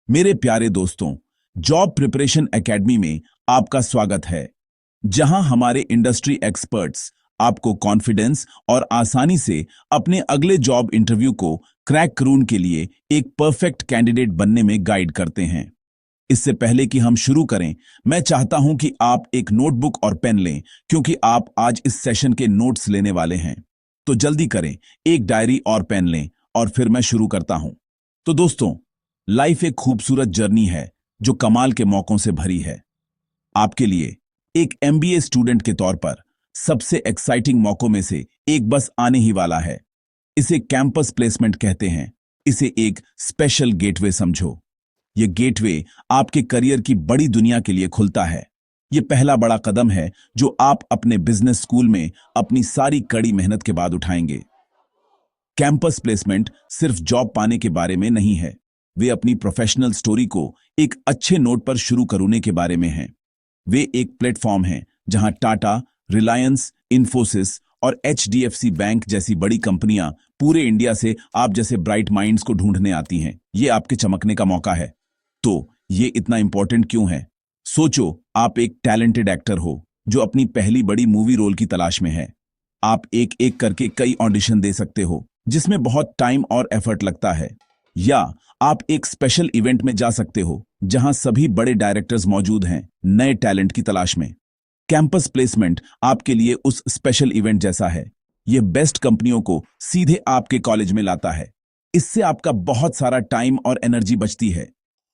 मेरे प्यारे दोस्तों, जॉब प्रिपरेशन एकेडमी में आपका स्वागत है, जहां हमारे इंडस्ट्री एक्सपर्ट्स आपको कॉन्फिडेंस और आसानी से अपने अगले जॉब इंटरव्यू को क्रैक करून के लिए एक परफेक्ट कैंडिडेट बनने में गाइड करते हैं। इससे पहले कि हम शुरू करें, मैं चाहता हूं कि आप एक नोटबुक और पेन लें, क्योंकि आप आज इस सेशन के नोट्स लेने वाले हैं। तो जल्दी करें, एक डायरी और पेन लें और फिर मैं शुरू करता हूं। तो दोस्तों, लाइफ एक खूबसूरत जर्नी है जो कमाल के मौकों से भरी है। आपके लिए एक एमबीए स्टूडेंट के तौर पर सबसे एक्साइटिंग मौकों में से एक बस आने ही वाला है। इसे कैंपस प्लेसमेंट कहते हैं। इसे एक स्पेशल गेटवे समझो। यह गेटवे आपके करियर की बड़ी दुनिया के लिए खुलता है। यह पहला बड़ा कदम है जो आप अपने बिजनेस स्कूल में अपनी सारी कड़ी मेहनत के बाद उठाएंगे। कैंपस प्लेसमेंट सिर्फ जॉब पाने के बारे में नहीं है, वे अपनी प्रोफेशनल स्टोरी को एक अच्छे नोट पर शुरू करने के बारे में हैं। वे एक प्लेटफॉर्म हैं जहां टाटा, रिलायंस, इन्फोसिस और एचडीएफसी बैंक जैसी बड़ी कंपनियां पूरे इंडिया से आप जैसे ब्राइट माइंड्स को ढूंढने आती हैं। ये आपके चमकने का मौका है। तो ये इतना इंपॉर्टेंट क्यों है? सोचो, आप एक टैलेंटेड एक्टर हो जो अपनी पहली बड़ी मूवी रोल की तलाश में है। आप एक एक करके कई ऑडिशन दे सकते हो, जिसमें बहुत टाइम और एफर्ट लगता है। या आप एक स्पेशल इवेंट में जा सकते हो जहां सभी बड़े डायरेक्टर्स मौजूद हैं, नए टैलेंट की तलाश में। कैंपस प्लेसमेंट आपके लिए उस स्पेशल इवेंट जैसा है। यह बेस्ट कंपनियों को सीधे आपके कॉलेज में लाता है। इससे आपका बहुत सारा टाइम और एनर्जी बचती है।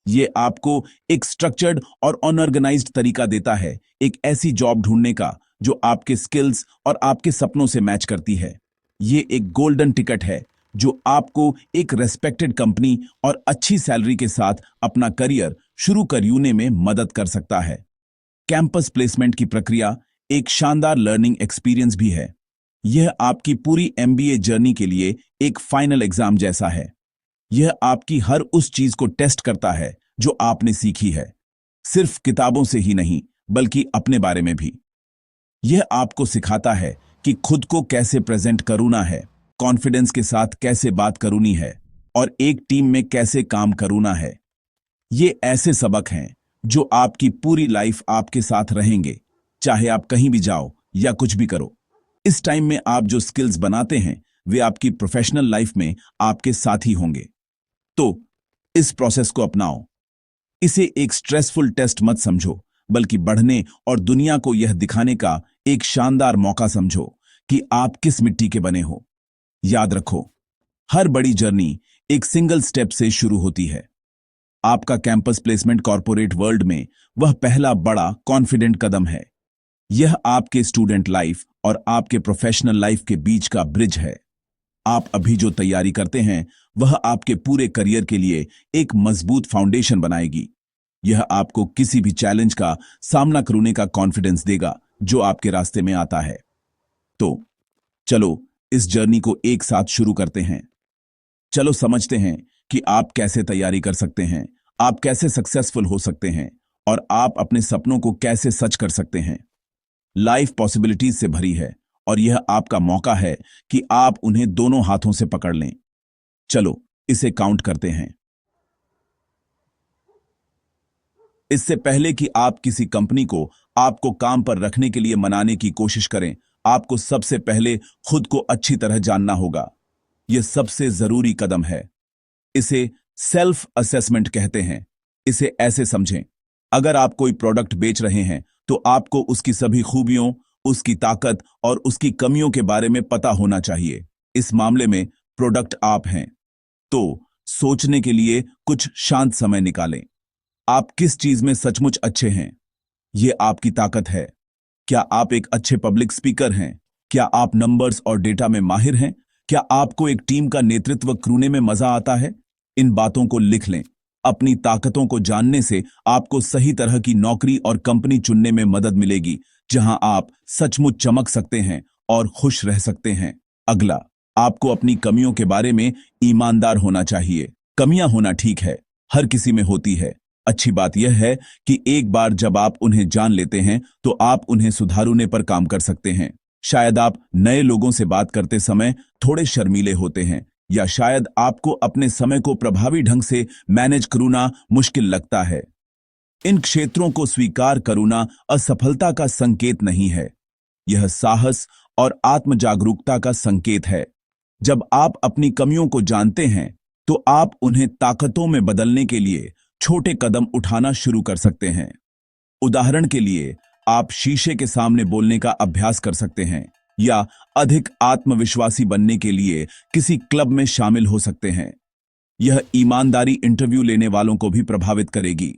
यह आपको एक स्ट्रक्चर्ड और अनऑर्गेनाइज्ड तरीका देता है, एक ऐसी जॉब ढूंढने का जो आपके स्किल्स और आपके सपनों से मैच करती है। यह एक गोल्डन टिकट है जो आपको एक रेस्पेक्टेड कंपनी और अच्छी सैलरी के साथ अपना करियर शुरू करने में मदद कर सकता है। कैंपस प्लेसमेंट की प्रक्रिया एक शानदार लर्निंग एक्सपीरियंस भी है। यह आपकी पूरी एमबीए जर्नी के लिए एक फाइनल एग्जाम जैसा है। यह आपकी हर उस चीज को टेस्ट करता है जो आपने सीखी है, सिर्फ किताबों से ही नहीं बल्कि अपने बारे में भी। यह आपको सिखाता है कि खुद को कैसे प्रेजेंट करना है, कॉन्फिडेंस के साथ कैसे बात करनी है और एक टीम में कैसे काम करना है। ये ऐसे सबक हैं जो आपकी पूरी लाइफ आपके साथ रहेंगे, चाहे आप कहीं भी जाओ या कुछ भी करो। इस टाइम में आप जो स्किल्स बनाते हैं वे आपकी प्रोफेशनल लाइफ में आपके साथ ही होंगे। तो इस प्रोसेस को अपनाओ। इसे एक स्ट्रेसफुल टेस्ट मत समझो, बल्कि बढ़ने और दुनिया को यह दिखाने का एक शानदार मौका समझो कि आप किस मिट्टी के बने हो। याद रखो, हर बड़ी जर्नी एक सिंगल स्टेप से शुरू होती है। आपका कैंपस प्लेसमेंट कॉर्पोरेट वर्ल्ड में वह पहला बड़ा कॉन्फिडेंट कदम है। यह आपके स्टूडेंट लाइफ और आपके प्रोफेशनल लाइफ के बीच का ब्रिज है। आप अभी जो तैयारी करते हैं वह आपके पूरे करियर के लिए एक मजबूत फाउंडेशन बनाएगी। यह आपको किसी भी चैलेंज का सामना करने का कॉन्फिडेंस देगा जो आपके रास्ते में आता है। तो चलो इस जर्नी को एक साथ शुरू करते हैं। चलो समझते हैं कि आप कैसे तैयारी कर सकते हैं, आप कैसे सक्सेसफुल हो सकते हैं और आप अपने सपनों को कैसे सच कर सकते हैं। लाइफ पॉसिबिलिटीज से भरी है और यह आपका मौका है कि आप उन्हें दोनों हाथों से पकड़ लें। चलो इसे काउंट करते हैं। इससे पहले कि आप किसी कंपनी को आपको काम पर रखने के लिए मनाने की कोशिश करें, आपको सबसे पहले खुद को अच्छी तरह जानना होगा। यह सबसे जरूरी कदम है। इसे सेल्फ असेसमेंट कहते हैं। इसे ऐसे समझें, अगर आप कोई प्रोडक्ट बेच रहे हैं तो आपको उसकी सभी खूबियों, उसकी ताकत और उसकी कमियों के बारे में पता होना चाहिए। इस मामले में प्रोडक्ट आप हैं। तो सोचने के लिए कुछ शांत समय निकालें। आप किस चीज में सचमुच अच्छे हैं? यह आपकी ताकत है। क्या आप एक अच्छे पब्लिक स्पीकर हैं? क्या आप नंबर्स और डेटा में माहिर हैं? क्या आपको एक टीम का नेतृत्व करने में मजा आता है? इन बातों को लिख लें। अपनी ताकतों को जानने से आपको सही तरह की नौकरी और कंपनी चुनने में मदद मिलेगी जहां आप सचमुच चमक सकते हैं और खुश रह सकते हैं। अगला, आपको अपनी कमियों के बारे में ईमानदार होना चाहिए। कमियां होना ठीक है, हर किसी में होती है। अच्छी बात यह है कि एक बार जब आप उन्हें जान लेते हैं तो आप उन्हें सुधारने पर काम कर सकते हैं। शायद आप नए लोगों से बात करते समय थोड़े शर्मीले होते हैं या शायद आपको अपने समय को प्रभावी ढंग से मैनेज करना मुश्किल लगता है। इन क्षेत्रों को स्वीकार करना असफलता का संकेत नहीं है, यह साहस और आत्म जागरूकता का संकेत है। जब आप अपनी कमियों को जानते हैं तो आप उन्हें ताकतों में बदलने के लिए छोटे कदम उठाना शुरू कर सकते हैं। उदाहरण के लिए, आप शीशे के सामने बोलने का अभ्यास कर सकते हैं या अधिक आत्मविश्वासी बनने के लिए किसी क्लब में शामिल हो सकते हैं। यह ईमानदारी इंटरव्यू लेने वालों को भी प्रभावित करेगी।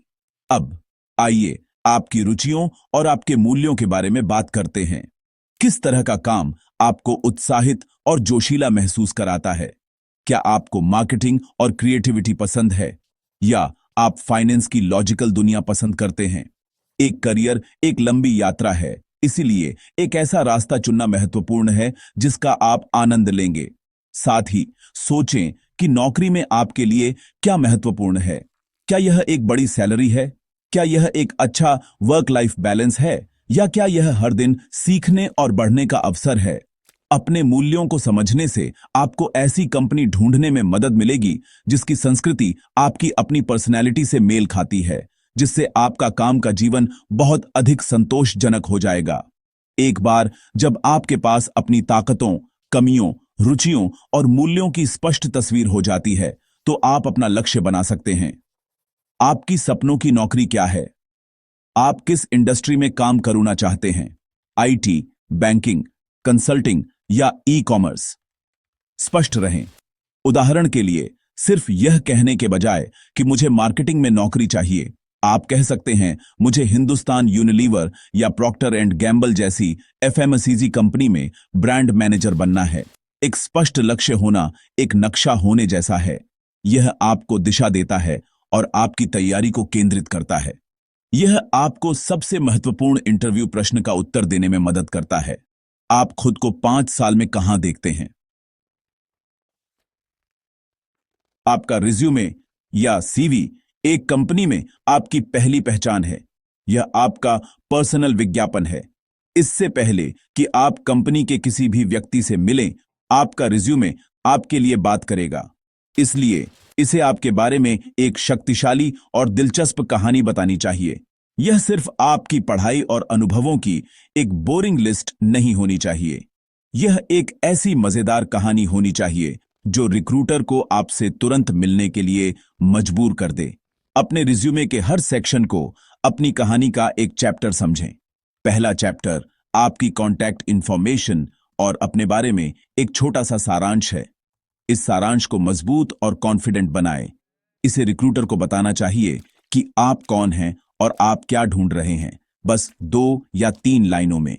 अब आइए आपकी रुचियों और आपके मूल्यों के बारे में बात करते हैं। किस तरह का काम आपको उत्साहित और जोशीला महसूस कराता है? क्या आपको मार्केटिंग और क्रिएटिविटी पसंद है या आप फाइनेंस की लॉजिकल दुनिया पसंद करते हैं? एक करियर एक लंबी यात्रा है, इसीलिए एक ऐसा रास्ता चुनना महत्वपूर्ण है जिसका आप आनंद लेंगे। साथ ही सोचें कि नौकरी में आपके लिए क्या महत्वपूर्ण है। क्या यह एक बड़ी सैलरी है? क्या यह एक अच्छा वर्क लाइफ बैलेंस है? या क्या यह हर दिन सीखने और बढ़ने का अवसर है? अपने मूल्यों को समझने से आपको ऐसी कंपनी ढूंढने में मदद मिलेगी जिसकी संस्कृति आपकी अपनी पर्सनैलिटी से मेल खाती है, जिससे आपका काम का जीवन बहुत अधिक संतोषजनक हो जाएगा। एक बार जब आपके पास अपनी ताकतों, कमियों, रुचियों और मूल्यों की स्पष्ट तस्वीर हो जाती है, तो आप अपना लक्ष्य बना सकते हैं। आपकी सपनों की नौकरी क्या है? आप किस इंडस्ट्री में काम करना चाहते हैं? आईटी, बैंकिंग, कंसल्टिंग या ई-कॉमर्स? स्पष्ट रहें। उदाहरण के लिए, सिर्फ यह कहने के बजाय कि मुझे मार्केटिंग में नौकरी चाहिए, आप कह सकते हैं मुझे हिंदुस्तान यूनिलीवर या प्रॉक्टर एंड गैम्बल जैसी एफएमसीजी कंपनी में ब्रांड मैनेजर बनना है। एक स्पष्ट लक्ष्य होना एक नक्शा होने जैसा है। यह आपको दिशा देता है और आपकी तैयारी को केंद्रित करता है। यह आपको सबसे महत्वपूर्ण इंटरव्यू प्रश्न का उत्तर देने में मदद करता है। आप खुद को 5 साल में कहां देखते हैं? आपका रिज्यूमे या सीवी एक कंपनी में आपकी पहली पहचान है। यह आपका पर्सनल विज्ञापन है। इससे पहले कि आप कंपनी के किसी भी व्यक्ति से मिलें, आपका रिज्यूमे आपके लिए बात करेगा। इसलिए इसे आपके बारे में एक शक्तिशाली और दिलचस्प कहानी बतानी चाहिए। यह सिर्फ आपकी पढ़ाई और अनुभवों की एक बोरिंग लिस्ट नहीं होनी चाहिए। यह एक ऐसी मजेदार कहानी होनी चाहिए जो रिक्रूटर को आपसे तुरंत मिलने के लिए मजबूर कर दे। अपने रिज्यूमे के हर सेक्शन को अपनी कहानी का एक चैप्टर समझें। पहला चैप्टर आपकी कॉन्टैक्ट इंफॉर्मेशन और अपने बारे में एक छोटा सा सारांश है। इस सारांश को मजबूत और कॉन्फिडेंट बनाएं। इसे रिक्रूटर को बताना चाहिए कि आप कौन हैं और आप क्या ढूंढ रहे हैं, बस 2 या 3 लाइनों में।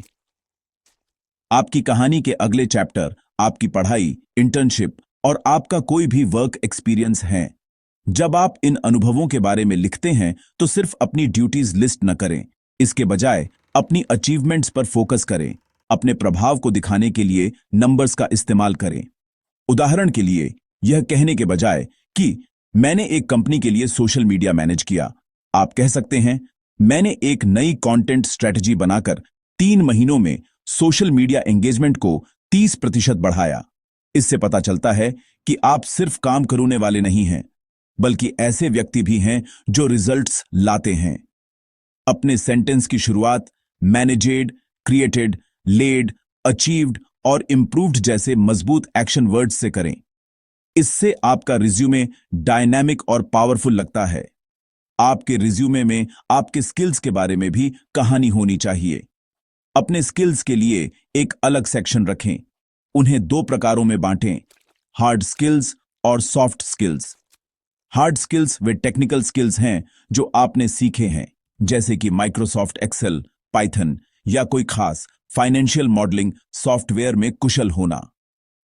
आपकी कहानी के अगले चैप्टर आपकी पढ़ाई, इंटर्नशिप और आपका कोई भी वर्क एक्सपीरियंस है। जब आप इन अनुभवों के बारे में लिखते हैं तो सिर्फ अपनी ड्यूटीज लिस्ट न करें, इसके बजाय अपनी अचीवमेंट्स पर फोकस करें। अपने प्रभाव को दिखाने के लिए नंबर्स का इस्तेमाल करें। उदाहरण के लिए, यह कहने के बजाय कि मैंने एक कंपनी के लिए सोशल मीडिया मैनेज किया, आप कह सकते हैं मैंने एक नई कंटेंट स्ट्रेटजी बनाकर 3 महीनों में सोशल मीडिया एंगेजमेंट को 30% बढ़ाया। इससे पता चलता है कि आप सिर्फ काम करने वाले नहीं हैं, बल्कि ऐसे व्यक्ति भी हैं जो रिजल्ट्स लाते हैं। अपने सेंटेंस की शुरुआत मैनेजेड, क्रिएटेड, लेड, अचीव्ड और इंप्रूव्ड जैसे मजबूत एक्शन वर्ड्स से करें। इससे आपका रिज्यूमे डायनामिक और पावरफुल लगता है। आपके रिज्यूमे में आपके स्किल्स के बारे में भी कहानी होनी चाहिए। अपने स्किल्स के लिए एक अलग सेक्शन रखें। उन्हें 2 प्रकारों में बांटें, हार्ड स्किल्स और सॉफ्ट स्किल्स। हार्ड स्किल्स वे टेक्निकल स्किल्स हैं जो आपने सीखे हैं, जैसे कि माइक्रोसॉफ्ट एक्सेल, पाइथन या कोई खास फाइनेंशियल मॉडलिंग सॉफ्टवेयर में कुशल होना।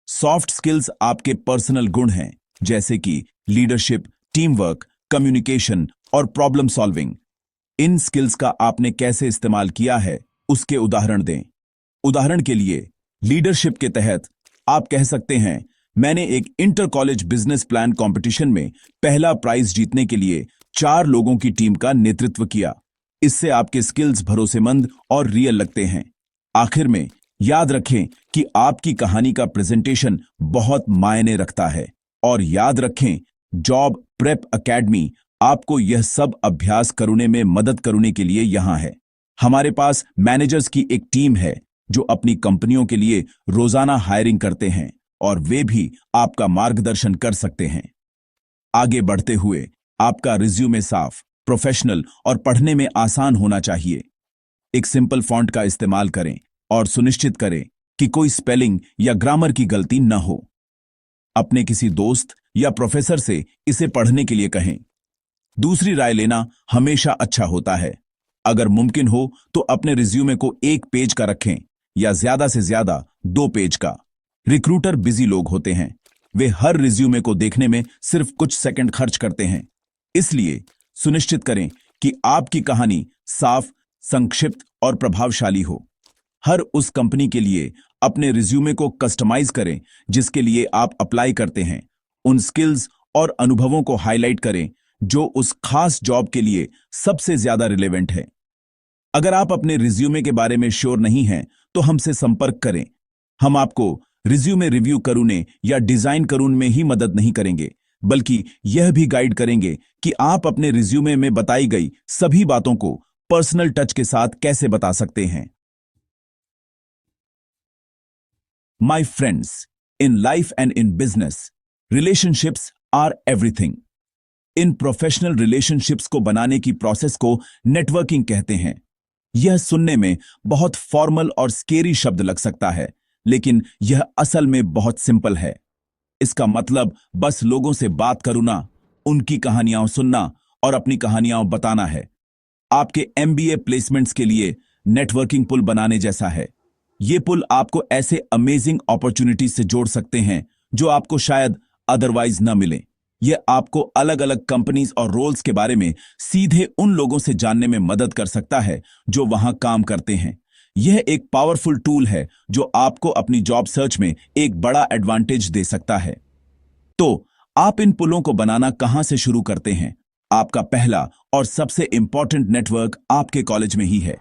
सॉफ्ट स्किल्स आपके पर्सनल गुण हैं, जैसे कि लीडरशिप, टीम वर्क, कम्युनिकेशन और प्रॉब्लम सॉल्विंग। इन स्किल्स का आपने कैसे इस्तेमाल किया है, उसके उदाहरण दें। उदाहरण के लिए, लीडरशिप के तहत आप कह सकते हैं मैंने एक inter college business plan competition में पहला प्राइज जीतने के लिए 4 लोगों की टीम का नेतृत्व किया। इससे आपके स्किल्स भरोसेमंद और रियल लगते हैं। आखिर में, याद रखें कि आपकी कहानी का प्रेजेंटेशन बहुत मायने रखता है। और याद रखें, जॉब प्रेप एकेडमी आपको यह सब अभ्यास करने में मदद करने के लिए यहां है। हमारे पास मैनेजर्स की एक टीम है जो अपनी कंपनियों के लिए रोजाना हायरिंग करते हैं और वे भी आपका मार्गदर्शन कर सकते हैं। आगे बढ़ते हुए आपका रिज्यूमे साफ, प्रोफेशनल और पढ़ने में आसान होना चाहिए। एक सिंपल फॉन्ट का इस्तेमाल करें और सुनिश्चित करें कि कोई स्पेलिंग या ग्रामर की गलती न हो। अपने किसी दोस्त या प्रोफेसर से इसे पढ़ने के लिए कहें। दूसरी राय लेना हमेशा अच्छा होता है। अगर मुमकिन हो तो अपने रिज्यूमे को 1 पेज का रखें या ज्यादा से ज्यादा 2 पेज का। रिक्रूटर बिजी लोग होते हैं, वे हर रिज्यूमे को देखने में सिर्फ कुछ सेकंड खर्च करते हैं। इसलिए सुनिश्चित करें कि आपकी कहानी साफ, संक्षिप्त और प्रभावशाली हो। हर उस कंपनी के लिए अपने रिज्यूमे को कस्टमाइज करें जिसके लिए आप अप्लाई करते हैं। उन स्किल्स और अनुभवों को हाईलाइट करें जो उस खास जॉब के लिए सबसे ज्यादा रिलेवेंट है। अगर आप अपने रिज्यूमे के बारे में श्योर नहीं हैं, तो हमसे संपर्क करें। हम आपको रिज्यूमे रिव्यू करने या डिजाइन करने में ही मदद नहीं करेंगे, बल्कि यह भी गाइड करेंगे कि आप अपने रिज्यूमे में बताई गई सभी बातों को पर्सनल टच के साथ कैसे बता सकते हैं। My friends, in life and in business, relationships are everything. In professional relationships को बनाने की प्रोसेस को नेटवर्किंग कहते हैं। यह सुनने में बहुत फॉर्मल और स्केरी शब्द लग सकता है, लेकिन यह असल में बहुत सिंपल है। इसका मतलब बस लोगों से बात करना, उनकी कहानियां सुनना और अपनी कहानियां बताना है। आपके एमबीए प्लेसमेंट्स के लिए नेटवर्किंग पुल बनाने जैसा है। ये पुल आपको ऐसे अमेजिंग अपॉर्चुनिटीज से जोड़ सकते हैं जो आपको शायद अदरवाइज न मिले। यह आपको अलग अलग कंपनीज और रोल्स के बारे में सीधे उन लोगों से जानने में मदद कर सकता है जो वहां काम करते हैं। यह एक पावरफुल टूल है जो आपको अपनी जॉब सर्च में एक बड़ा एडवांटेज दे सकता है। तो आप इन पुलों को बनाना कहां से शुरू करते हैं? आपका पहला और सबसे इंपॉर्टेंट नेटवर्क आपके कॉलेज में ही है।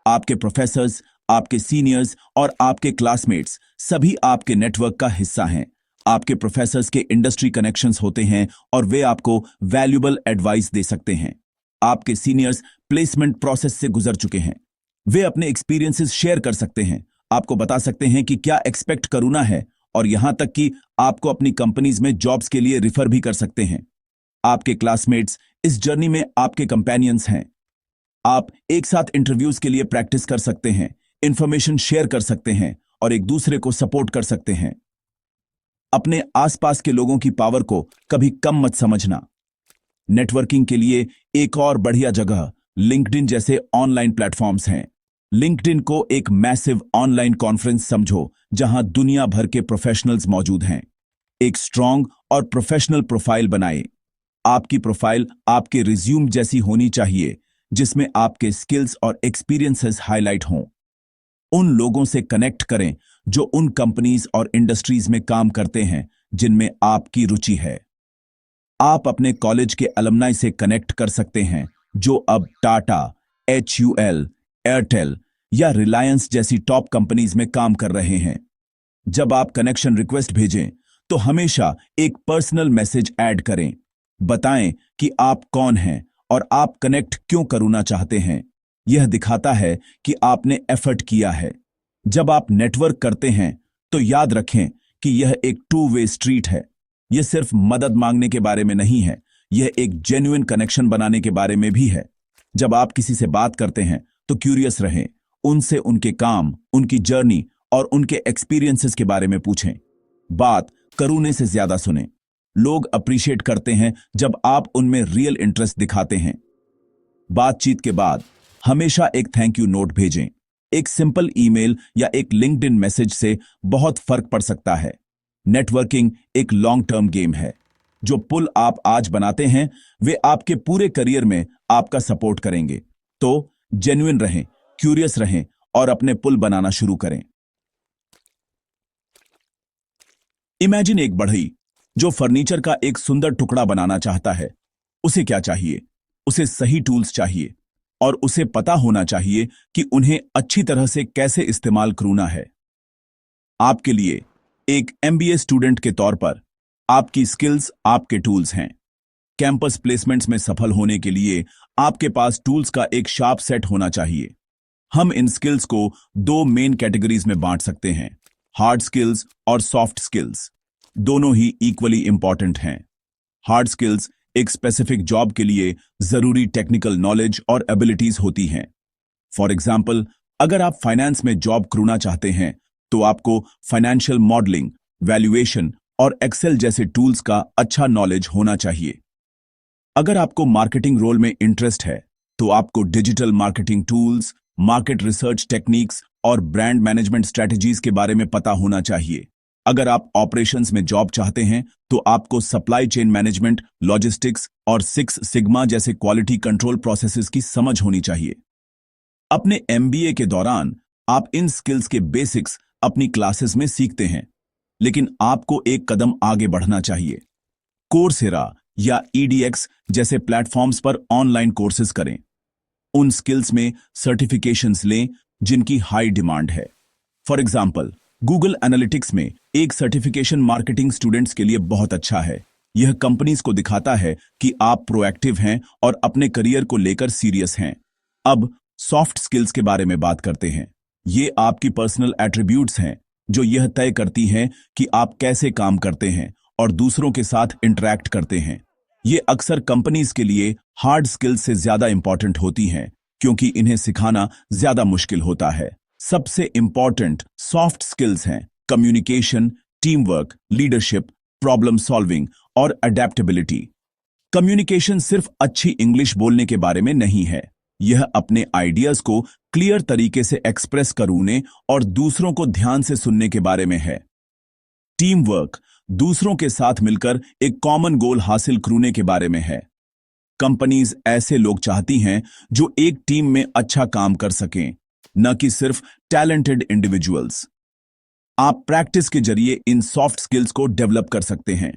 आपके प्रोफेसर्स, आपके सीनियर्स और आपके क्लासमेट्स सभी आपके नेटवर्क का हिस्सा हैं। आपके प्रोफेसर्स के इंडस्ट्री कनेक्शंस होते हैं और वे आपको वैल्यूएबल एडवाइस दे सकते हैं। आपके सीनियर्स प्लेसमेंट प्रोसेस से गुजर चुके हैं, वे अपने एक्सपीरियंसेस शेयर कर सकते हैं, आपको बता सकते हैं कि क्या एक्सपेक्ट करना है और यहां तक कि आपको अपनी कंपनीज में जॉब्स के लिए रिफर भी कर सकते हैं। आपके क्लासमेट्स इस जर्नी में आपके कंपेनियंस हैं। आप एक साथ इंटरव्यूज के लिए प्रैक्टिस कर सकते हैं, इंफॉर्मेशन शेयर कर सकते हैं और एक दूसरे को सपोर्ट कर सकते हैं। अपने आसपास के लोगों की पावर को कभी कम मत समझना। नेटवर्किंग के लिए एक और बढ़िया जगह लिंक्डइन जैसे ऑनलाइन प्लेटफॉर्म्स हैं। लिंक्डइन को एक मैसिव ऑनलाइन कॉन्फ्रेंस समझो जहां दुनिया भर के प्रोफेशनल्स मौजूद हैं। एक स्ट्रांग और प्रोफेशनल प्रोफाइल बनाएं। आपकी प्रोफाइल आपके रिज्यूम जैसी होनी चाहिए, जिसमें आपके स्किल्स और एक्सपीरियंसेस हाईलाइट हों। उन लोगों से कनेक्ट करें जो उन कंपनीज और इंडस्ट्रीज में काम करते हैं जिनमें आपकी रुचि है। आप अपने कॉलेज के अलुमनाई से कनेक्ट कर सकते हैं जो अब टाटा, HUL, एयरटेल या रिलायंस जैसी टॉप कंपनीज में काम कर रहे हैं। जब आप कनेक्शन रिक्वेस्ट भेजें तो हमेशा एक पर्सनल मैसेज ऐड करें। बताएं कि आप कौन हैं और आप कनेक्ट क्यों करना चाहते हैं। यह दिखाता है कि आपने एफर्ट किया है। जब आप नेटवर्क करते हैं तो याद रखें कि यह एक 2 वे स्ट्रीट है। यह सिर्फ मदद मांगने के बारे में नहीं है, यह एक जेन्युइन कनेक्शन बनाने के बारे में भी है। जब आप किसी से बात करते हैं तो क्यूरियस रहें, उनसे उनके काम, उनकी जर्नी और उनके एक्सपीरियंसेस के बारे में पूछें। बात करने से ज्यादा सुनें। लोग अप्रिशिएट करते हैं जब आप उनमें रियल इंटरेस्ट दिखाते हैं। बातचीत के बाद हमेशा एक थैंक यू नोट भेजें। एक सिंपल ईमेल या एक लिंक्डइन मैसेज से बहुत फर्क पड़ सकता है। नेटवर्किंग एक लॉन्ग टर्म गेम है। जो पुल आप आज बनाते हैं वे आपके पूरे करियर में आपका सपोर्ट करेंगे। तो जेन्युइन रहें, क्यूरियस रहें और अपने पुल बनाना शुरू करें। इमेजिन एक बढ़ई जो फर्नीचर का एक सुंदर टुकड़ा बनाना चाहता है। उसे क्या चाहिए? उसे सही टूल्स चाहिए, और उसे पता होना चाहिए कि उन्हें अच्छी तरह से कैसे इस्तेमाल करना है। आपके लिए एक एमबीए स्टूडेंट के तौर पर आपकी स्किल्स आपके टूल्स हैं। कैंपस प्लेसमेंट्स में सफल होने के लिए आपके पास टूल्स का एक शार्प सेट होना चाहिए। हम इन स्किल्स को दो मेन कैटेगरीज में बांट सकते हैं, हार्ड स्किल्स और सॉफ्ट स्किल्स। दोनों ही इक्वली इंपॉर्टेंट हैं। हार्ड स्किल्स एक स्पेसिफिक जॉब के लिए जरूरी टेक्निकल नॉलेज और एबिलिटीज होती हैं। फॉर एग्जाम्पल, अगर आप फाइनेंस में जॉब करना चाहते हैं तो आपको फाइनेंशियल मॉडलिंग, वैल्यूएशन और एक्सेल जैसे टूल्स का अच्छा नॉलेज होना चाहिए। अगर आपको मार्केटिंग रोल में इंटरेस्ट है तो आपको digital marketing tools, market research techniques और ब्रांड मैनेजमेंट स्ट्रेटजीज के बारे में पता होना चाहिए। अगर आप ऑपरेशंस में जॉब चाहते हैं तो आपको सप्लाई चेन मैनेजमेंट, लॉजिस्टिक्स और सिक्स सिग्मा जैसे क्वालिटी कंट्रोल प्रोसेसेस की समझ होनी चाहिए। अपने एमबीए के दौरान आप इन स्किल्स के बेसिक्स अपनी क्लासेस में सीखते हैं, लेकिन आपको एक कदम आगे बढ़ना चाहिए। कोर्सेरा या ईडीएक्स जैसे प्लेटफॉर्म्स पर ऑनलाइन कोर्सेज करें। उन स्किल्स में सर्टिफिकेशंस लें जिनकी हाई डिमांड है। फॉर एग्जाम्पल, गूगल एनालिटिक्स में एक सर्टिफिकेशन मार्केटिंग स्टूडेंट्स के लिए बहुत अच्छा है। यह कंपनीज को दिखाता है कि आप प्रोएक्टिव हैं और अपने करियर को लेकर सीरियस हैं। अब सॉफ्ट स्किल्स के बारे में बात करते हैं। ये आपकी पर्सनल एट्रीब्यूट्स हैं जो यह तय करती हैं कि आप कैसे काम करते हैं और दूसरों के साथ इंटरैक्ट करते हैं। ये अक्सर कंपनीज के लिए हार्ड स्किल्स से ज्यादा इंपॉर्टेंट होती हैं क्योंकि इन्हें सिखाना ज्यादा मुश्किल होता है। सबसे इंपॉर्टेंट सॉफ्ट स्किल्स हैं communication, team work, leadership, problem solving और अडेप्टेबिलिटी। कम्युनिकेशन सिर्फ अच्छी इंग्लिश बोलने के बारे में नहीं है। यह अपने आइडियाज को क्लियर तरीके से एक्सप्रेस करने और दूसरों को ध्यान से सुनने के बारे में है। टीम वर्क दूसरों के साथ मिलकर एक कॉमन गोल हासिल करने के बारे में है। कंपनीज ऐसे लोग चाहती हैं जो एक टीम में अच्छा काम कर सकें, न कि सिर्फ टैलेंटेड इंडिविजुअल्स। आप प्रैक्टिस के जरिए इन सॉफ्ट स्किल्स को डेवलप कर सकते हैं।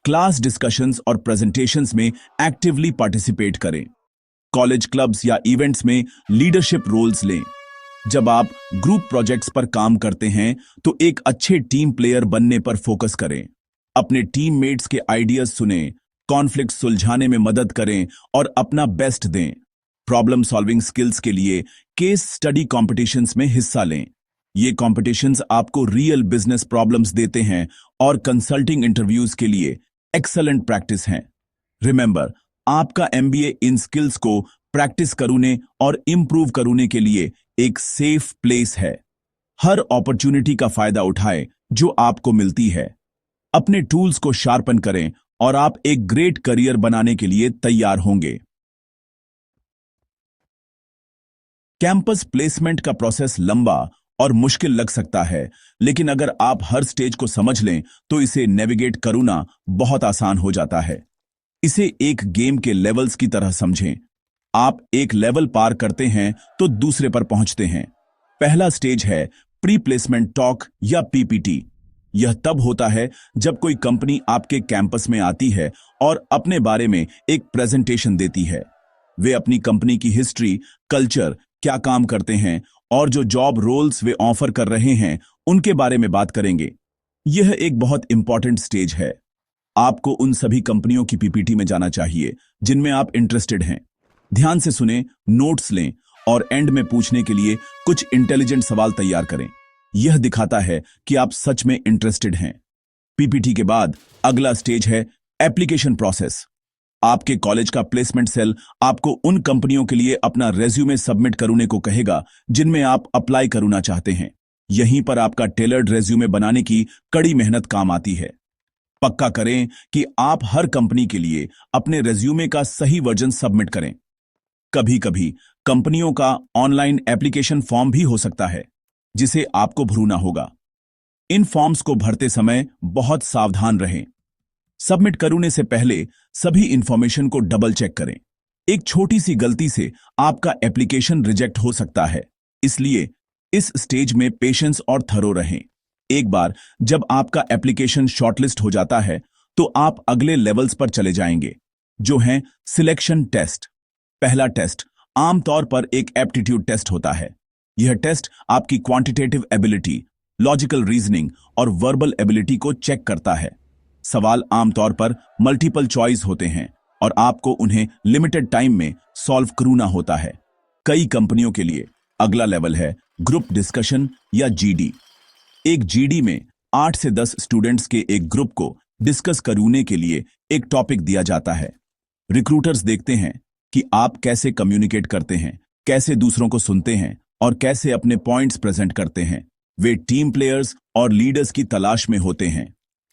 क्लास डिस्कशंस और प्रेजेंटेशंस में एक्टिवली पार्टिसिपेट करें। कॉलेज क्लब्स या इवेंट्स में लीडरशिप रोल्स लें। जब आप ग्रुप प्रोजेक्ट्स पर काम करते हैं तो एक अच्छे टीम प्लेयर बनने पर फोकस करें। अपने टीममेट्स के आइडियाज सुनें, कॉन्फ्लिक्ट सुलझाने में मदद करें और अपना बेस्ट दें। प्रॉब्लम सॉल्विंग स्किल्स के लिए केस स्टडी कॉम्पिटिशन्स में हिस्सा लें। ये कॉम्पिटिशन्स आपको रियल बिजनेस प्रॉब्लम्स देते हैं और कंसल्टिंग इंटरव्यूज के लिए एक्सलेंट प्रैक्टिस हैं। रिमेंबर, आपका एमबीए इन स्किल्स को प्रैक्टिस करने और इंप्रूव करने के लिए एक सेफ प्लेस है। हर अपॉर्चुनिटी का फायदा उठाएं जो आपको मिलती है। अपने टूल्स को शार्पन करें और आप एक ग्रेट करियर बनाने के लिए तैयार होंगे। कैंपस प्लेसमेंट का प्रोसेस लंबा और मुश्किल लग सकता है, लेकिन अगर आप हर स्टेज को समझ लें तो इसे नेविगेट करना बहुत आसान हो जाता है। इसे एक गेम के लेवल्स की तरह समझें। आप एक लेवल पार करते हैं तो दूसरे पर पहुंचते हैं। पहला स्टेज है प्री प्लेसमेंट टॉक या पीपीटी। यह तब होता है जब कोई कंपनी आपके कैंपस में आती है और अपने बारे में एक प्रेजेंटेशन देती है। वे अपनी कंपनी की हिस्ट्री, कल्चर, क्या काम करते हैं और जो जॉब रोल्स वे ऑफर कर रहे हैं उनके बारे में बात करेंगे। यह एक बहुत इंपॉर्टेंट स्टेज है। आपको उन सभी कंपनियों की पीपीटी में जाना चाहिए जिनमें आप इंटरेस्टेड हैं। ध्यान से सुनें, नोट्स लें और एंड में पूछने के लिए कुछ इंटेलिजेंट सवाल तैयार करें। यह दिखाता है कि आप सच में इंटरेस्टेड हैं। पीपीटी के बाद अगला स्टेज है एप्लीकेशन प्रोसेस। आपके कॉलेज का प्लेसमेंट सेल आपको उन कंपनियों के लिए अपना रेज्यूमे सबमिट करने को कहेगा जिनमें आप अप्लाई करना चाहते हैं। यहीं पर आपका टेलर्ड रेज्यूमे बनाने की कड़ी मेहनत काम आती है। पक्का करें कि आप हर कंपनी के लिए अपने रेज्यूमे का सही वर्जन सबमिट करें। कभी कभी कंपनियों का ऑनलाइन एप्लीकेशन फॉर्म भी हो सकता है जिसे आपको भरना होगा। इन फॉर्म्स को भरते समय बहुत सावधान रहें। सबमिट करने से पहले सभी इंफॉर्मेशन को डबल चेक करें। एक छोटी सी गलती से आपका एप्लीकेशन रिजेक्ट हो सकता है, इसलिए इस स्टेज में पेशेंस और थरो रहें। एक बार जब आपका एप्लीकेशन शॉर्टलिस्ट हो जाता है तो आप अगले लेवल्स पर चले जाएंगे, जो हैं सिलेक्शन टेस्ट। पहला टेस्ट आमतौर पर एक एप्टीट्यूड टेस्ट होता है। यह टेस्ट आपकी क्वांटिटेटिव एबिलिटी, लॉजिकल रीजनिंग और वर्बल एबिलिटी को चेक करता है। सवाल आमतौर पर मल्टीपल चॉइस होते हैं और आपको उन्हें लिमिटेड टाइम में सॉल्व करना होता है। कई कंपनियों के लिए अगला लेवल है ग्रुप डिस्कशन या जीडी। एक जीडी में 8 से 10 स्टूडेंट्स के एक ग्रुप को डिस्कस करने के लिए एक टॉपिक दिया जाता है। रिक्रूटर्स देखते हैं कि आप कैसे कम्युनिकेट करते हैं, कैसे दूसरों को सुनते हैं और कैसे अपने पॉइंट्स प्रेजेंट करते हैं। वे टीम प्लेयर्स और लीडर्स की तलाश में होते हैं।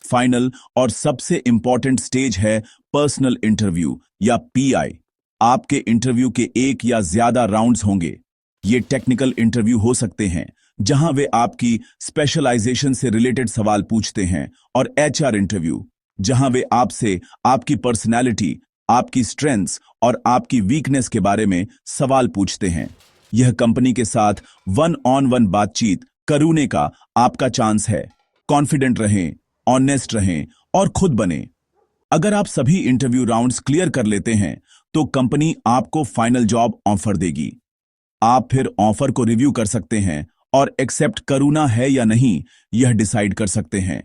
फाइनल और सबसे इंपॉर्टेंट स्टेज है पर्सनल इंटरव्यू या पीआई। आपके इंटरव्यू के एक या ज्यादा राउंड्स होंगे। ये टेक्निकल इंटरव्यू हो सकते हैं जहां वे आपकी स्पेशलाइजेशन से रिलेटेड सवाल पूछते हैं, और एचआर इंटरव्यू जहां वे आपसे आपकी पर्सनैलिटी, आपकी स्ट्रेंथ्स और आपकी वीकनेस के बारे में सवाल पूछते हैं। यह कंपनी के साथ वन ऑन वन बातचीत करने का आपका चांस है। कॉन्फिडेंट रहें, ऑनेस्ट रहें और खुद बने। अगर आप सभी इंटरव्यू राउंड्स क्लियर कर लेते हैं तो कंपनी आपको फाइनल जॉब ऑफर देगी। आप फिर ऑफर को रिव्यू कर सकते हैं और एक्सेप्ट करना है या नहीं यह डिसाइड कर सकते हैं।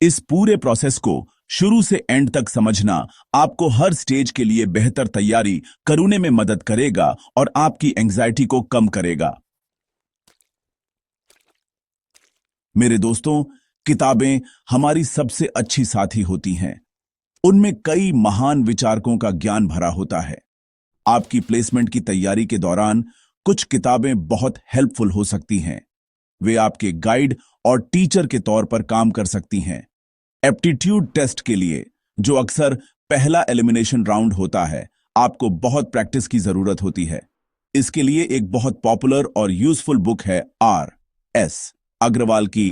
इस पूरे प्रोसेस को शुरू से एंड तक समझना आपको हर स्टेज के लिए बेहतर तैयारी करने में मदद करेगा और आपकी एंजाइटी को कम करेगा। मेरे दोस्तों, किताबें हमारी सबसे अच्छी साथी होती हैं। उनमें कई महान विचारकों का ज्ञान भरा होता है। आपकी प्लेसमेंट की तैयारी के दौरान कुछ किताबें बहुत हेल्पफुल हो सकती हैं। वे आपके गाइड और टीचर के तौर पर काम कर सकती हैं। एप्टीट्यूड टेस्ट के लिए, जो अक्सर पहला एलिमिनेशन राउंड होता है, आपको बहुत प्रैक्टिस की जरूरत होती है। इसके लिए एक बहुत पॉपुलर और यूजफुल बुक है R.S. अग्रवाल की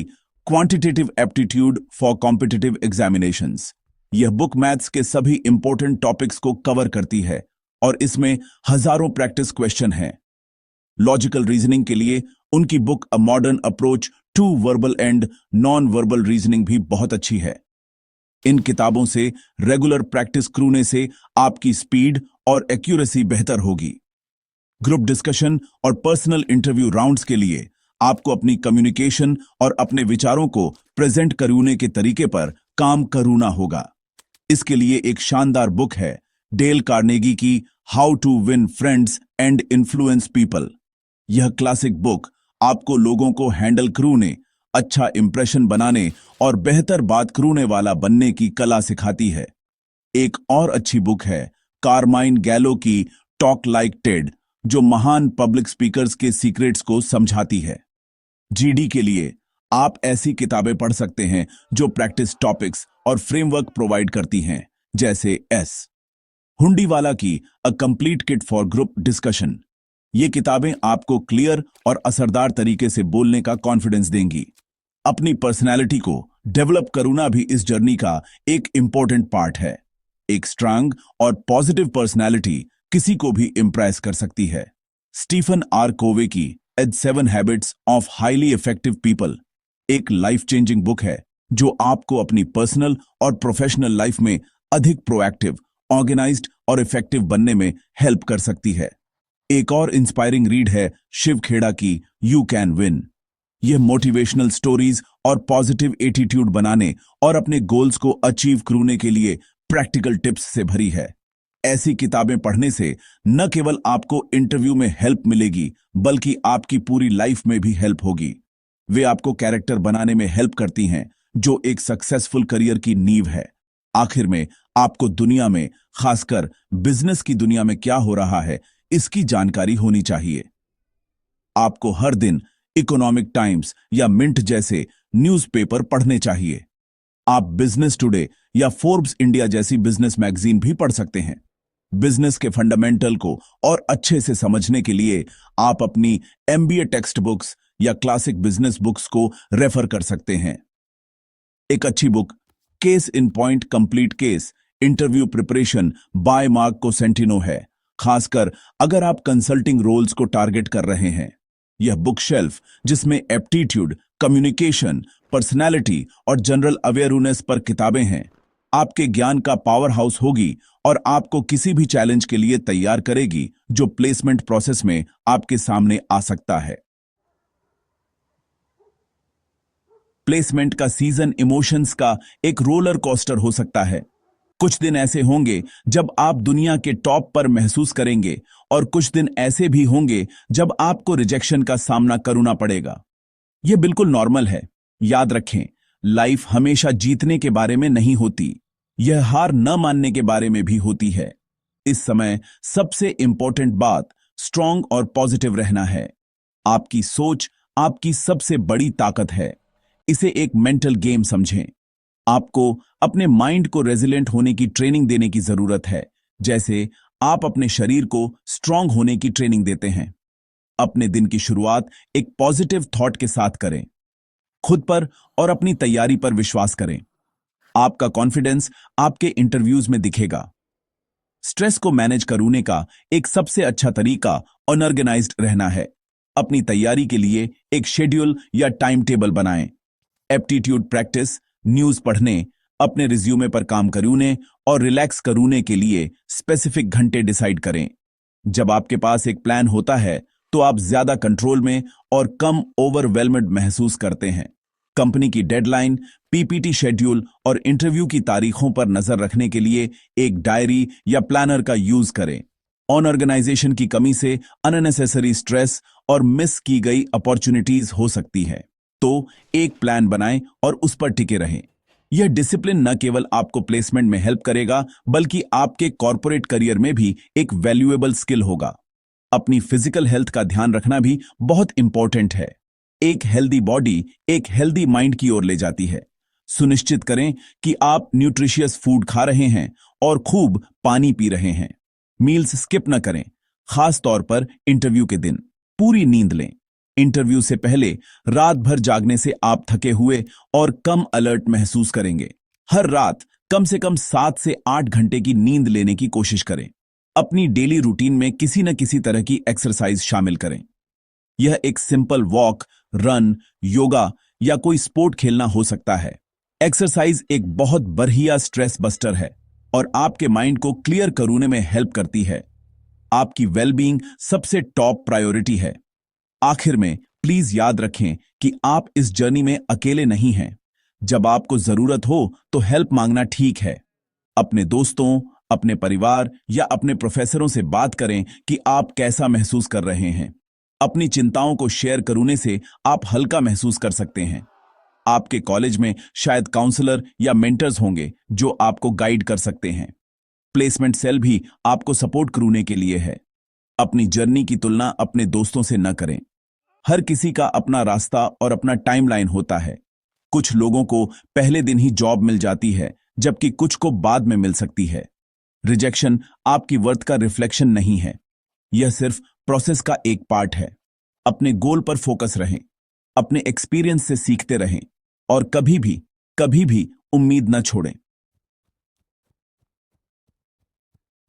quantitative aptitude for competitive examinations. यह बुक मैथ्स के सभी इंपॉर्टेंट टॉपिक्स को कवर करती है और इसमें हजारों प्रैक्टिस क्वेश्चन हैं। लॉजिकल रीजनिंग के लिए उनकी book a modern approach to verbal and non verbal reasoning भी बहुत अच्छी है। इन किताबों से रेगुलर प्रैक्टिस करने से आपकी स्पीड और एक्यूरेसी बेहतर होगी। ग्रुप डिस्कशन और पर्सनल इंटरव्यू राउंड्स के लिए आपको अपनी कम्युनिकेशन और अपने विचारों को प्रेजेंट करने के तरीके पर काम करना होगा। इसके लिए एक शानदार बुक है डेल कार्नेगी की how to win friends and influence people. यह क्लासिक बुक आपको लोगों को हैंडल करने, अच्छा इंप्रेशन बनाने और बेहतर बात करने वाला बनने की कला सिखाती है। एक और अच्छी बुक है कारमाइन गैलो की टॉक लाइक टेड, जो महान पब्लिक स्पीकर्स के सीक्रेट्स को समझाती है। जीडी के लिए आप ऐसी किताबें पढ़ सकते हैं जो प्रैक्टिस टॉपिक्स और फ्रेमवर्क प्रोवाइड करती हैं, जैसे एस. हुंडीवाला की a complete kit for group discussion. ये किताबें आपको क्लियर और असरदार तरीके से बोलने का कॉन्फिडेंस देंगी। अपनी पर्सनैलिटी को डेवलप करना भी इस जर्नी का एक इंपॉर्टेंट पार्ट है। एक स्ट्रांग और पॉजिटिव पर्सनैलिटी किसी को भी इंप्रेस कर सकती है। स्टीफन आर कोवे की एड 7 habits of highly effective people एक लाइफ चेंजिंग बुक है जो आपको अपनी पर्सनल और प्रोफेशनल लाइफ में अधिक प्रोएक्टिव, ऑर्गेनाइज्ड और इफेक्टिव बनने में हेल्प कर सकती है। एक और इंस्पायरिंग रीड है शिव खेड़ा की यू कैन विन। यह मोटिवेशनल स्टोरीज और पॉजिटिव एटीट्यूड बनाने और अपने गोल्स को अचीव करने के लिए प्रैक्टिकल टिप्स से भरी है। ऐसी किताबें पढ़ने से न केवल आपको इंटरव्यू में हेल्प मिलेगी, बल्कि आपकी पूरी लाइफ में भी हेल्प होगी। वे आपको कैरेक्टर बनाने में हेल्प करती हैं, जो एक सक्सेसफुल करियर की नींव है। आखिर में आपको दुनिया में, खासकर बिजनेस की दुनिया में क्या हो रहा है, इसकी जानकारी होनी चाहिए। आपको हर दिन इकोनॉमिक टाइम्स या मिंट जैसे न्यूज़पेपर पढ़ने चाहिए। आप बिजनेस टुडे या फोर्ब्स इंडिया जैसी बिजनेस मैगजीन भी पढ़ सकते हैं। बिजनेस के फंडामेंटल को और अच्छे से समझने के लिए आप अपनी एमबीए टेक्स्ट बुक्स या क्लासिक बिजनेस बुक्स को रेफर कर सकते हैं। एक अच्छी book case in point complete case interview preparation by Mark Cosentino है, खासकर अगर आप कंसल्टिंग रोल्स को टारगेट कर रहे हैं। यह बुक शेल्फ, जिसमें एप्टीट्यूड, कम्युनिकेशन, पर्सनैलिटी और जनरल अवेयरनेस पर किताबें हैं, आपके ज्ञान का पावर हाउस होगी और आपको किसी भी चैलेंज के लिए तैयार करेगी जो प्लेसमेंट प्रोसेस में आपके सामने आ सकता है। प्लेसमेंट का सीजन इमोशंस का एक रोलर कोस्टर हो सकता है। कुछ दिन ऐसे होंगे जब आप दुनिया के टॉप पर महसूस करेंगे और कुछ दिन ऐसे भी होंगे जब आपको रिजेक्शन का सामना करना पड़ेगा। यह बिल्कुल नॉर्मल है। याद रखें, लाइफ हमेशा जीतने के बारे में नहीं होती, यह हार न मानने के बारे में भी होती है। इस समय सबसे इंपॉर्टेंट बात स्ट्रांग और पॉजिटिव रहना है। आपकी सोच आपकी सबसे बड़ी ताकत है। इसे एक मेंटल गेम समझें। आपको अपने माइंड को रेजिलेंट होने की ट्रेनिंग देने की जरूरत है, जैसे आप अपने शरीर को स्ट्रांग होने की ट्रेनिंग देते हैं। अपने दिन की शुरुआत एक पॉजिटिव थॉट के साथ करें। खुद पर और अपनी तैयारी पर विश्वास करें। आपका कॉन्फिडेंस आपके इंटरव्यूज में दिखेगा। स्ट्रेस को मैनेज करने का एक सबसे अच्छा तरीका अनऑर्गेनाइज्ड रहना है। अपनी तैयारी के लिए एक शेड्यूल या टाइम टेबल बनाएं। एप्टीट्यूड प्रैक्टिस, न्यूज पढ़ने, अपने रिज्यूमे पर काम करने और रिलैक्स करने के लिए स्पेसिफिक घंटे डिसाइड करें। जब आपके पास एक प्लान होता है तो आप ज्यादा कंट्रोल में और कम ओवरवेलमेड महसूस करते हैं। कंपनी की डेडलाइन, पीपीटी शेड्यूल और इंटरव्यू की तारीखों पर नजर रखने के लिए एक डायरी या प्लानर का यूज करें। ऑर्गेनाइजेशन की कमी से अननेसेसरी स्ट्रेस और मिस की गई अपॉर्चुनिटीज हो सकती है, तो एक प्लान बनाएं और उस पर टिके रहें। यह डिसिप्लिन न केवल आपको प्लेसमेंट में हेल्प करेगा, बल्कि आपके कॉर्पोरेट करियर में भी एक वैल्यूएबल स्किल होगा। अपनी फिजिकल हेल्थ का ध्यान रखना भी बहुत इंपॉर्टेंट है। एक हेल्दी बॉडी एक हेल्दी माइंड की ओर ले जाती है। सुनिश्चित करें कि आप न्यूट्रिशियस फूड खा रहे हैं और खूब पानी पी रहे हैं। मील्स स्किप न करें, खास तौर पर इंटरव्यू के दिन। पूरी नींद लें। इंटरव्यू से पहले रात भर जागने से आप थके हुए और कम अलर्ट महसूस करेंगे। हर रात कम से कम 7 से 8 घंटे की नींद लेने की कोशिश करें। अपनी डेली रूटीन में किसी न किसी तरह की एक्सरसाइज शामिल करें। यह एक सिंपल वॉक, रन, योगा या कोई स्पोर्ट खेलना हो सकता है। एक्सरसाइज एक बहुत बढ़िया स्ट्रेस बस्टर है और आपके माइंड को क्लियर करने में हेल्प करती है। आपकी वेलबींग सबसे टॉप प्रायोरिटी है। आखिर में प्लीज याद रखें कि आप इस जर्नी में अकेले नहीं हैं। जब आपको जरूरत हो तो हेल्प मांगना ठीक है। अपने दोस्तों, अपने परिवार या अपने प्रोफेसरों से बात करें कि आप कैसा महसूस कर रहे हैं। अपनी चिंताओं को शेयर करने से आप हल्का महसूस कर सकते हैं। आपके कॉलेज में शायद काउंसलर या मेंटर्स होंगे जो आपको गाइड कर सकते हैं। प्लेसमेंट सेल भी आपको सपोर्ट करने के लिए है। अपनी जर्नी की तुलना अपने दोस्तों से न करें। हर किसी का अपना रास्ता और अपना टाइमलाइन होता है। कुछ लोगों को पहले दिन ही जॉब मिल जाती है, जबकि कुछ को बाद में मिल सकती है। रिजेक्शन आपकी वर्थ का रिफ्लेक्शन नहीं है, यह सिर्फ प्रोसेस का एक पार्ट है। अपने गोल पर फोकस रहें, अपने एक्सपीरियंस से सीखते रहें और कभी भी उम्मीद न छोड़ें।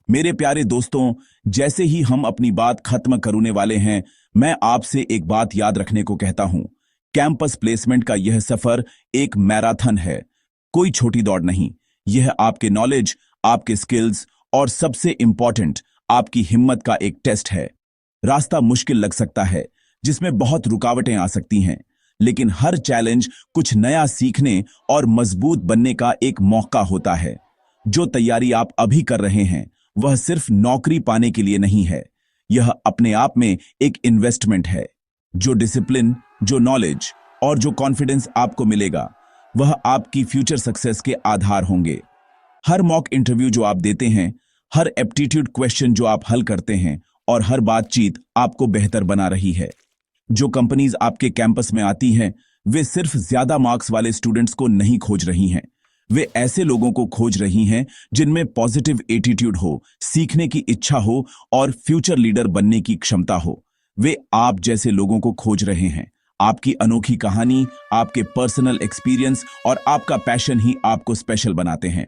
मेरे प्यारे दोस्तों, जैसे ही हम अपनी बात खत्म करने वाले हैं, मैं आपसे एक बात याद रखने को कहता हूं। कैंपस प्लेसमेंट का यह सफर एक मैराथन है, कोई छोटी दौड़ नहीं। यह आपके नॉलेज, आपके स्किल्स और सबसे इंपॉर्टेंट आपकी हिम्मत का एक टेस्ट है। रास्ता मुश्किल लग सकता है, जिसमें बहुत रुकावटें आ सकती हैं, लेकिन हर चैलेंज कुछ नया सीखने और मजबूत बनने का एक मौका होता है। जो तैयारी आप अभी कर रहे हैं वह सिर्फ नौकरी पाने के लिए नहीं है, यह अपने आप में एक इन्वेस्टमेंट है। जो डिसिप्लिन, जो नॉलेज और जो कॉन्फिडेंस आपको मिलेगा, वह आपकी फ्यूचर सक्सेस के आधार होंगे। हर मॉक इंटरव्यू जो आप देते हैं, हर एप्टीट्यूड क्वेश्चन जो आप हल करते हैं और हर बातचीत आपको बेहतर बना रही है। जो कंपनीज आपके कैंपस में आती हैं, वे सिर्फ ज्यादा मार्क्स वाले स्टूडेंट्स को नहीं खोज रही हैं। वे ऐसे लोगों को खोज रही हैं जिनमें पॉजिटिव एटीट्यूड हो, सीखने की इच्छा हो और फ्यूचर लीडर बनने की क्षमता हो। वे आप जैसे लोगों को खोज रहे हैं। आपकी अनोखी कहानी, आपके पर्सनल एक्सपीरियंस और आपका पैशन ही आपको स्पेशल बनाते हैं।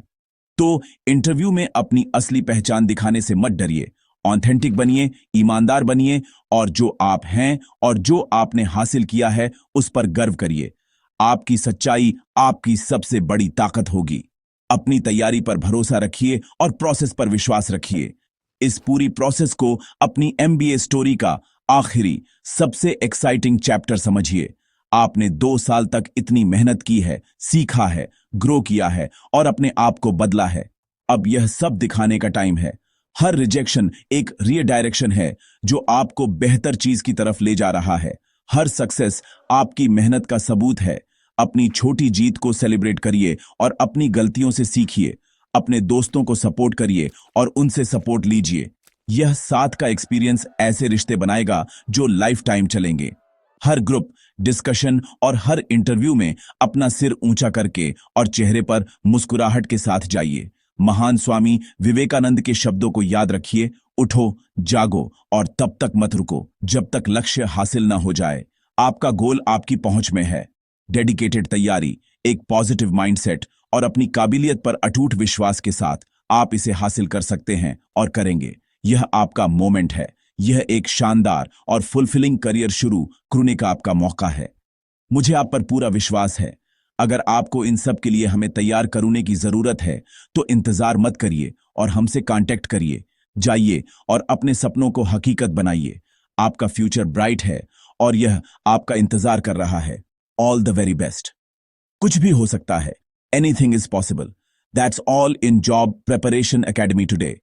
तो इंटरव्यू में अपनी असली पहचान दिखाने से मत डरिए। ऑथेंटिक बनिए, ईमानदार बनिए और जो आप हैं और जो आपने हासिल किया है उस पर गर्व करिए। आपकी सच्चाई आपकी सबसे बड़ी ताकत होगी। अपनी तैयारी पर भरोसा रखिए और प्रोसेस पर विश्वास रखिए। इस पूरी प्रोसेस को अपनी एमबीए स्टोरी का आखिरी सबसे एक्साइटिंग चैप्टर समझिए। आपने 2 साल तक इतनी मेहनत की है, सीखा है, ग्रो किया है और अपने आप को बदला है। अब यह सब दिखाने का टाइम है। हर रिजेक्शन एक रीडायरेक्शन है जो आपको बेहतर चीज की तरफ ले जा रहा है। हर सक्सेस आपकी मेहनत का सबूत है। अपनी छोटी जीत को सेलिब्रेट करिए और अपनी गलतियों से सीखिए। अपने दोस्तों को सपोर्ट करिए और उनसे सपोर्ट लीजिए। यह साथ का एक्सपीरियंस ऐसे रिश्ते बनाएगा जो लाइफ टाइम चलेंगे। हर ग्रुप डिस्कशन और हर इंटरव्यू में अपना सिर ऊंचा करके और चेहरे पर मुस्कुराहट के साथ जाइए। महान स्वामी विवेकानंद के शब्दों को याद रखिए, उठो, जागो और तब तक मत रुको जब तक लक्ष्य हासिल ना हो जाए। आपका गोल आपकी पहुंच में है। डेडिकेटेड तैयारी, एक पॉजिटिव माइंडसेट और अपनी काबिलियत पर अटूट विश्वास के साथ आप इसे हासिल कर सकते हैं और करेंगे। यह आपका मोमेंट है। यह एक शानदार और फुलफिलिंग करियर शुरू करने का आपका मौका है। मुझे आप पर पूरा विश्वास है। अगर आपको इन सब के लिए हमें तैयार करने की जरूरत है तो इंतजार मत करिए और हमसे कांटेक्ट करिए। जाइए और अपने सपनों को हकीकत बनाइए। आपका फ्यूचर ब्राइट है और यह आपका इंतजार कर रहा है। All the very best. कुछ भी हो सकता है। Anything is possible. That's all in job preparation academy today.